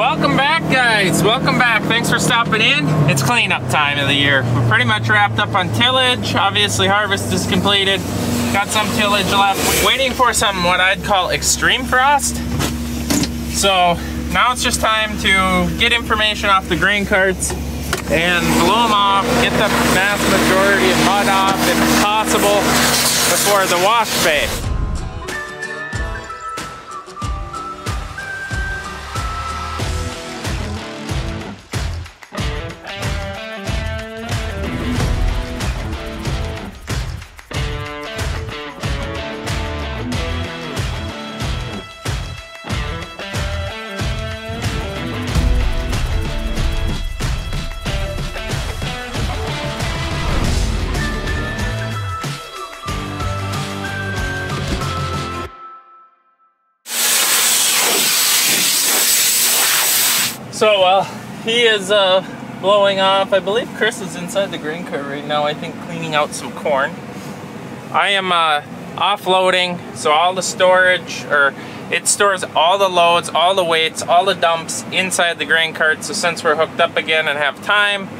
Welcome back, guys. Welcome back. Thanks for stopping in. It's cleanup time of the year. We're pretty much wrapped up on tillage. Obviously, harvest is completed. Got some tillage left. Waiting for some what I'd call extreme frost. So now it's just time to get information off the grain carts and blow them off, get the vast majority of mud off if possible before the wash bay. So he is blowing off. I believe Chris is inside the grain cart right now, I think cleaning out some corn. I am offloading, so all the storage, or it stores all the loads, all the weights, all the dumps inside the grain cart. So since we're hooked up again and have time,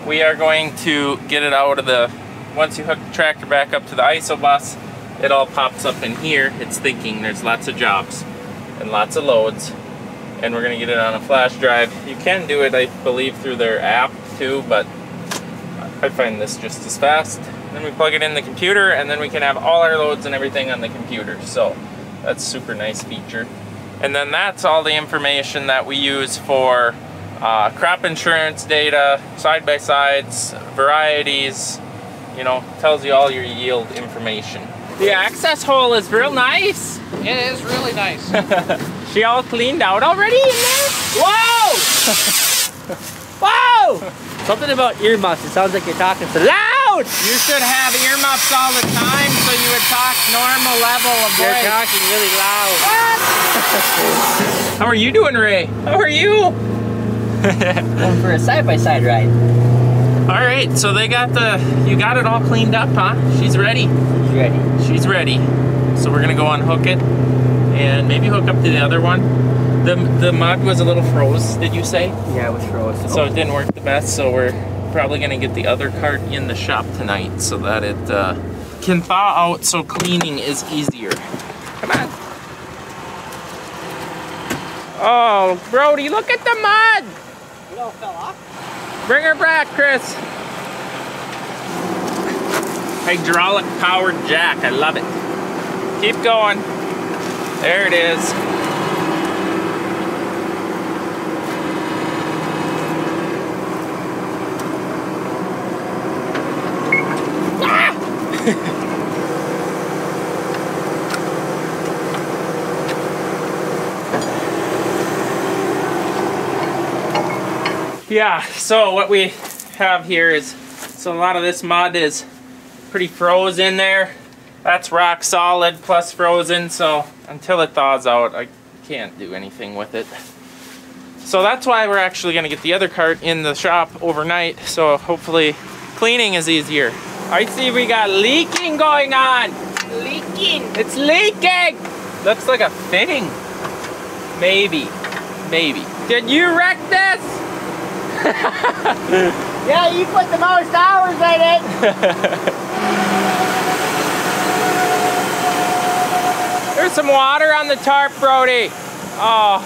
we are going to get it out of the, once you hook the tractor back up to the ISO bus, it all pops up in here. It's thinking there's lots of jobs and lots of loads. And we're gonna get it on a flash drive. You can do it, I believe, through their app too, but I find this just as fast. Then we plug it in the computer, and then we can have all our loads and everything on the computer. So that's a super nice feature. And then that's all the information that we use for crop insurance data, side-by-sides, varieties, you know, tells you all your yield information. The access hole is real nice. It is really nice. She all cleaned out already in there? Whoa! Whoa! Something about earmuffs. It sounds like you're talking so loud! You should have earmuffs all the time so you would talk normal level of voice. You're talking really loud. What? How are you doing, Ray? How are you? Going for a side-by-side ride. Alright, so they got you got it all cleaned up, huh? She's ready. She's ready. She's ready. So we're gonna go unhook it and maybe hook up to the other one. The mud was a little froze, did you say? Yeah, it was froze. So it didn't work the best, so we're probably gonna get the other cart in the shop tonight so that it can thaw out so cleaning is easier. Come on. Oh, Brody, look at the mud! It all fell off? Bring her back, Chris. Hydraulic powered jack, I love it. Keep going. There it is. Ah! Yeah, so what we have here is, so a lot of this mud is pretty froze in there. That's rock solid plus frozen, so until it thaws out, I can't do anything with it. So that's why we're actually gonna get the other cart in the shop overnight, so hopefully cleaning is easier. I see we got leaking going on. Leaking, it's leaking. Looks like a fitting. Maybe. Did you wreck this? Yeah, you put the most hours in it. There's some water on the tarp, Brody. Oh.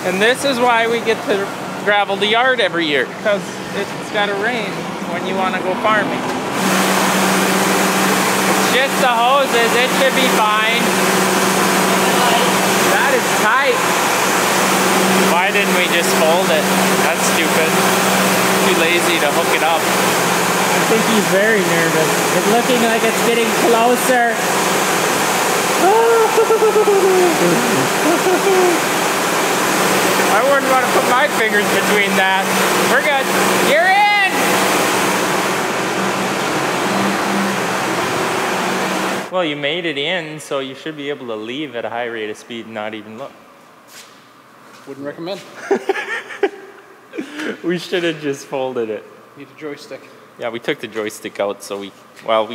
And this is why we get to gravel the yard every year, because it's got to rain when you want to go farming. It's just the hoses, it should be fine. That is tight. Why didn't we just fold it? That's stupid. Too lazy to hook it up. I think he's very nervous. It's looking like it's getting closer. I wouldn't want to put my fingers between that. We're good. You're in! Well, you made it in, so you should be able to leave at a high rate of speed and not even look. Wouldn't recommend. We should have just folded it. Need a joystick. Yeah, we took the joystick out, so we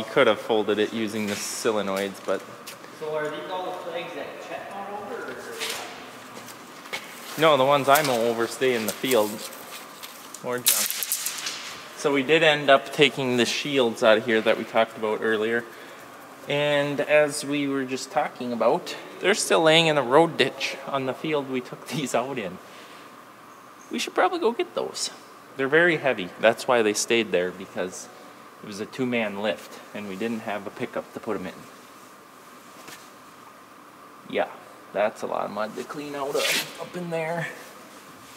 could have folded it using the solenoids, but... So are these all the flags that Chet mow over, or? No, the ones I mow over stay in the field. More junk. So we did end up taking the shields out of here that we talked about earlier. And as we were just talking about, they're still laying in a road ditch on the field we took these out in. We should probably go get those. They're very heavy. That's why they stayed there, because it was a two-man lift and we didn't have a pickup to put them in. Yeah, that's a lot of mud to clean out up in there.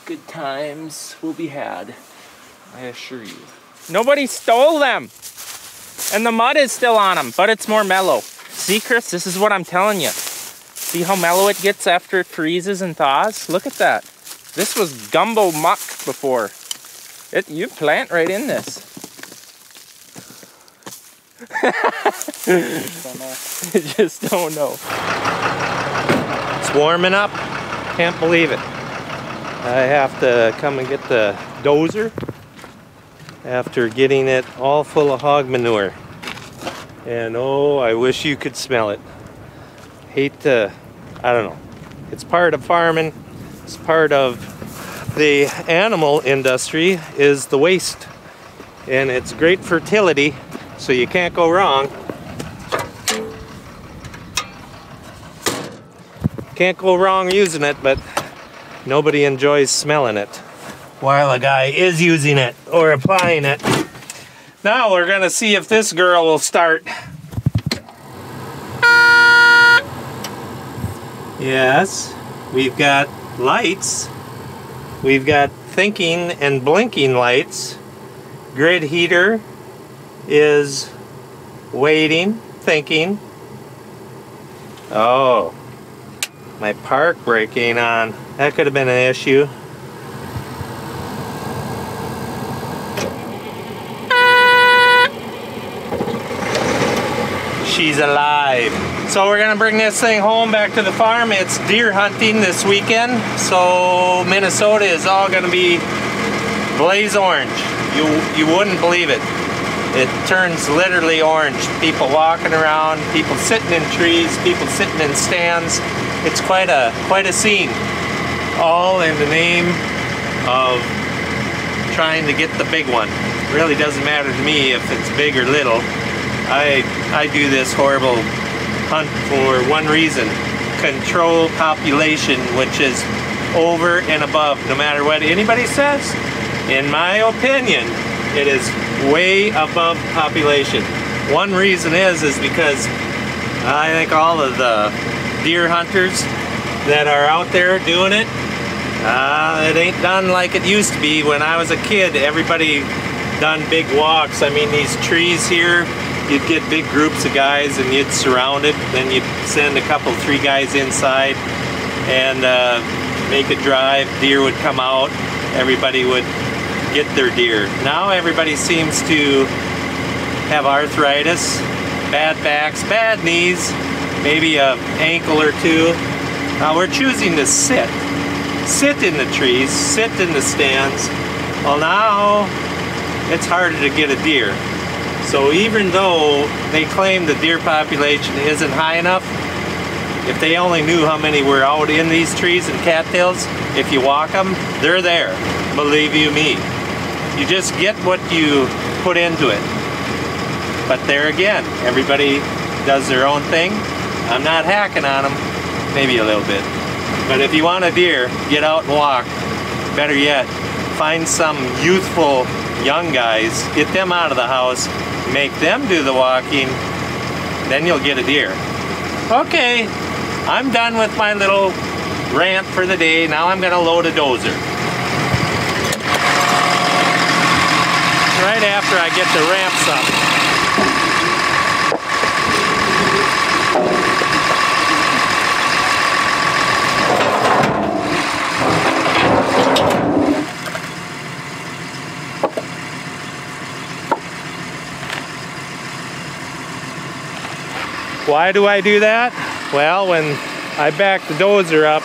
Good times will be had, I assure you. Nobody stole them! And the mud is still on them, but it's more mellow. See, Chris, this is what I'm telling you. See how mellow it gets after it freezes and thaws? Look at that. This was gumbo muck before. You plant right in this. You just don't know. It's warming up. Can't believe it. I have to come and get the dozer after getting it all full of hog manure. And oh, I wish you could smell it. Hate to, I don't know. It's part of farming. It's part of the animal industry is the waste. And it's great fertility, so you can't go wrong. Can't go wrong using it, but nobody enjoys smelling it while a guy is using it or applying it. Now we're gonna see if this girl will start. Yes, we've got lights. We've got thinking and blinking lights. Grid heater is waiting, thinking. Oh, my park brake ain't on. That could have been an issue. She's alive. So we're gonna bring this thing home back to the farm. It's deer hunting this weekend, so Minnesota is all gonna be blaze orange. You wouldn't believe it. It turns literally orange. People walking around, people sitting in trees, people sitting in stands. It's quite a scene. All in the name of trying to get the big one. It really doesn't matter to me if it's big or little. I do this horrible hunt for one reason: control population, which is over and above, no matter what anybody says. In my opinion, it is way above population. One reason is because I think all of the deer hunters that are out there doing it, it ain't done like it used to be. When I was a kid, everybody done big walks. I mean, these trees here, you'd get big groups of guys and you'd surround it, then you'd send a couple, 3 guys inside and make a drive. Deer would come out, everybody would get their deer. Now everybody seems to have arthritis, bad backs, bad knees, maybe an ankle or two. We're choosing to sit in the trees, sit in the stands. Well, now it's harder to get a deer. So even though they claim the deer population isn't high enough, if they only knew how many were out in these trees and cattails, if you walk them, they're there, believe you me. You just get what you put into it. But there again, everybody does their own thing. I'm not hacking on them, maybe a little bit. But if you want a deer, get out and walk. Better yet, find some youthful young guys, get them out of the house, make them do the walking, then you'll get a deer. Okay, I'm done with my little rant for the day. Now I'm gonna load a dozer. Right after I get the ramps up. Why do I do that? Well, when I back the dozer up,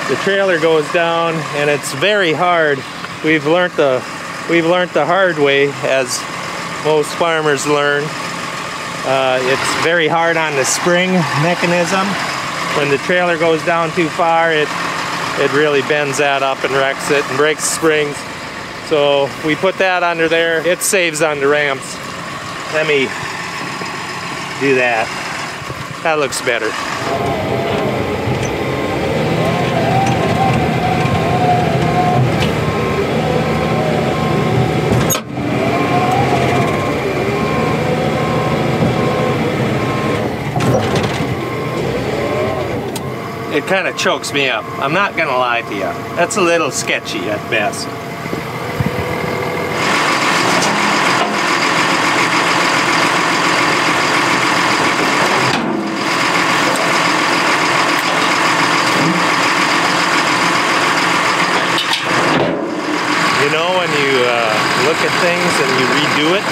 the trailer goes down and it's very hard. We've learned the hard way as most farmers learn. It's very hard on the spring mechanism. When the trailer goes down too far, it really bends that up and wrecks it and breaks the springs. So we put that under there. It saves on the ramps. Let me do that. That looks better. It kind of chokes me up. I'm not gonna lie to you. That's a little sketchy at best. You know, when you look at things and you redo it,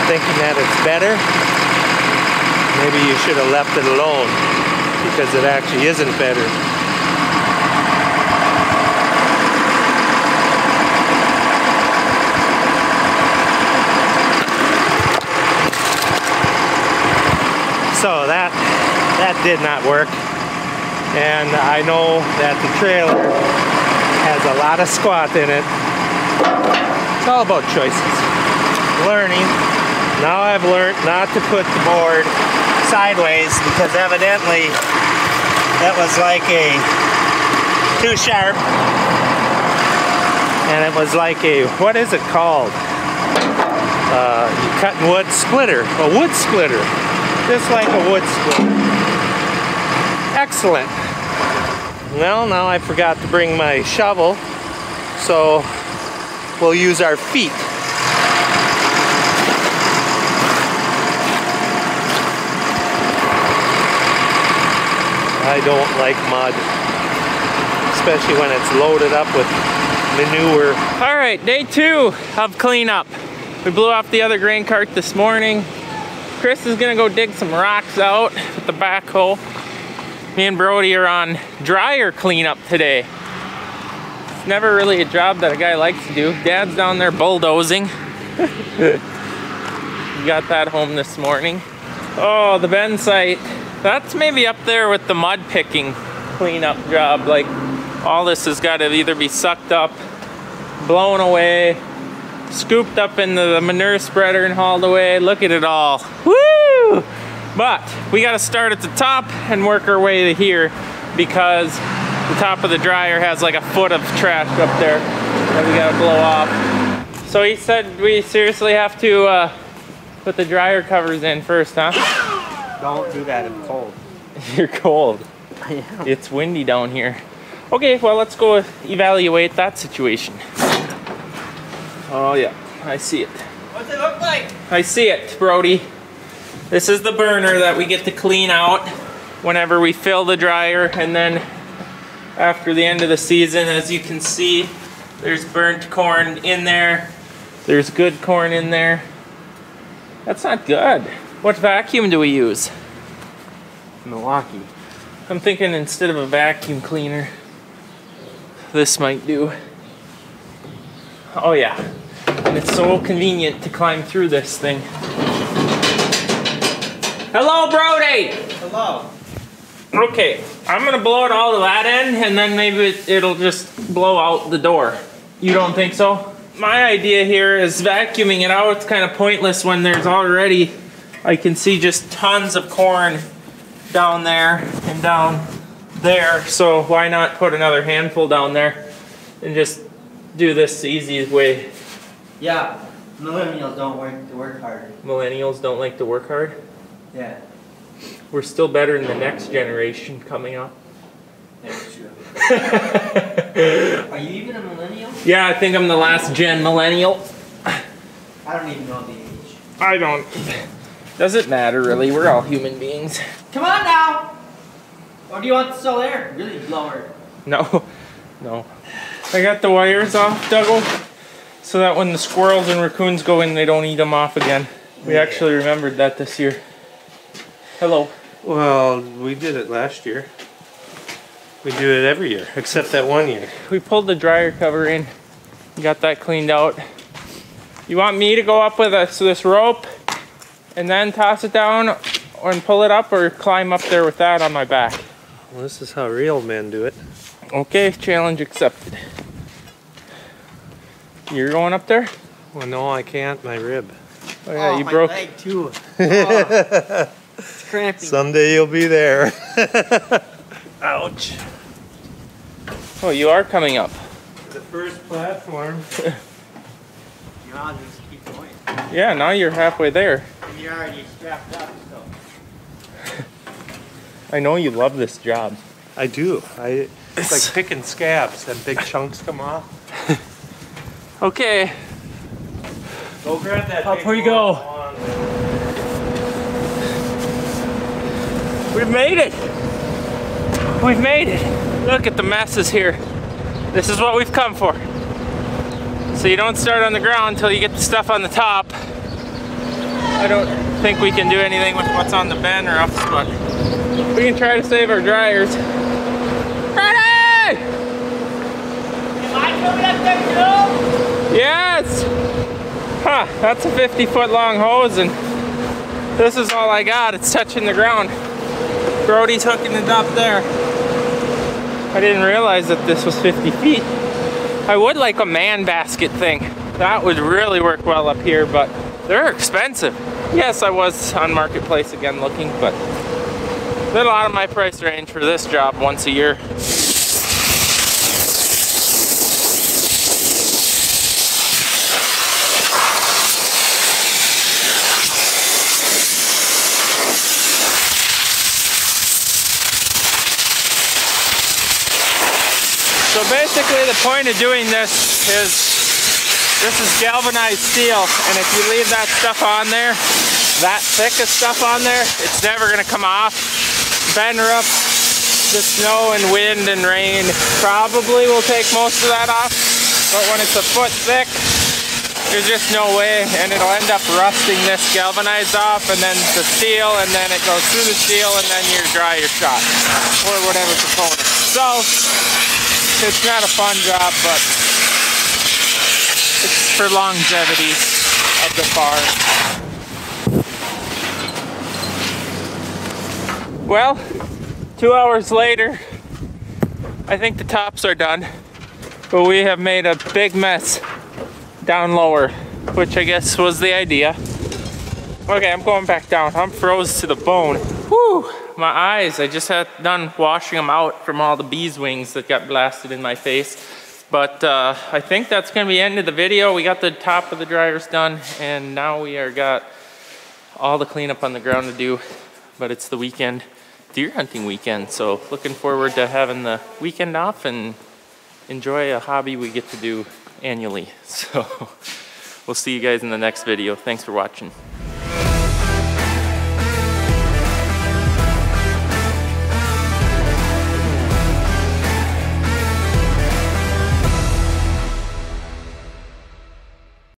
thinking that it's better, maybe you should have left it alone, because it actually isn't better. So that did not work, and I know that the trailer has a lot of squat in it. It's all about choices. Learning. Now I've learned not to put the board sideways, because evidently that was like a too sharp, and it was like a, what is it called? You cutting wood splitter, a wood splitter, just like a wood splitter. Excellent. Well, now I forgot to bring my shovel, so we'll use our feet. I don't like mud, especially when it's loaded up with manure. All right, day 2 of cleanup. We blew off the other grain cart this morning. Chris is gonna go dig some rocks out with the backhoe. Me and Brody are on dryer cleanup today. It's never really a job that a guy likes to do. Dad's down there bulldozing. We got that home this morning. Oh, the Mn site. That's maybe up there with the mud picking cleanup job. Like, all this has got to either be sucked up, blown away, scooped up into the manure spreader and hauled away. Look at it all. Woo! But we got to start at the top and work our way to here, because the top of the dryer has like a foot of trash up there that we got to blow off. So he said we seriously have to put the dryer covers in first, huh? Don't do that, it's cold. You're cold. I am. It's windy down here. Okay, well, let's go evaluate that situation. Oh yeah, I see it. What's it look like? I see it, Brody. This is the burner that we get to clean out whenever we fill the dryer, and then after the end of the season, as you can see, there's burnt corn in there. There's good corn in there. That's not good. What vacuum do we use? Milwaukee. I'm thinking instead of a vacuum cleaner, this might do. Oh yeah, and it's so convenient to climb through this thing. Hello, Brody! Hello. Okay, I'm gonna blow it all to that end, and then maybe it'll just blow out the door. You don't think so? My idea here is vacuuming it out. It's kind of pointless when there's already, I can see just tons of corn down there and down there. So why not put another handful down there and just do this the easiest way? Yeah, millennials don't work hard. Millennials don't like to work hard? Yeah, We're still better than the next generation coming up. that's true. Are you even a millennial? Yeah, I think I'm the last gen millennial. I don't even know the age. I don't. Doesn't matter really, we're all human beings. Come on now! Or do you want the still air? Really blower. No, no. I got the wires off, Dougal, so that when the squirrels and raccoons go in, they don't eat them off again. We actually remembered that this year. Hello. Well, we did it last year. We do it every year, except that one year. We pulled the dryer cover in, got that cleaned out. You want me to go up with this rope and then toss it down and pull it up, or climb up there with that on my back? Well, this is how real men do it. Okay, challenge accepted. You're going up there? Well, no, I can't. My rib. Oh yeah, you my broke. leg too. Oh, it's cramping. Someday you'll be there. Ouch. Oh, you are coming up. The first platform. You know, I'll just keep going. Yeah, now you're halfway there. And you're already strapped up, so. I know you love this job. I do. It's like picking scabs and big chunks come off. Okay. Go grab that. Up we go. We've made it. We've made it. Look at the messes here. This is what we've come for. So you don't start on the ground until you get the stuff on the top. I don't think we can do anything with what's on the bin or else, but we can try to save our dryers. Ready? Am I coming up there too? Yes! Huh, that's a 50-foot long hose, and this is all I got. It's touching the ground. Brody's hooking it up there. I didn't realize that this was 50 feet. I would like a man basket thing. That would really work well up here, but they're expensive. Yes, I was on Marketplace again looking, but a little out of my price range for this job once a year. So basically the point of doing this is galvanized steel, and if you leave that stuff on there, that thick of stuff on there, it's never gonna come off. Ben roof, the snow and wind and rain probably will take most of that off, but when it's a foot thick, there's just no way, and it'll end up rusting this galvanized off, and then the steel, and then it goes through the steel, and then your dryer shot, or whatever component. So, it's not a fun job, but it's for longevity of the farm. Well, 2 hours later, I think the tops are done, but we have made a big mess down lower, which I guess was the idea. Okay, I'm going back down. I'm froze to the bone. Whew, my eyes, I just had done washing them out from all the bees' wings that got blasted in my face. But I think that's gonna be the end of the video. We got the top of the dryers done, and now we are got all the cleanup on the ground to do. But it's the weekend, deer hunting weekend, so looking forward to having the weekend off and enjoy a hobby we get to do annually. So we'll see you guys in the next video. Thanks for watching.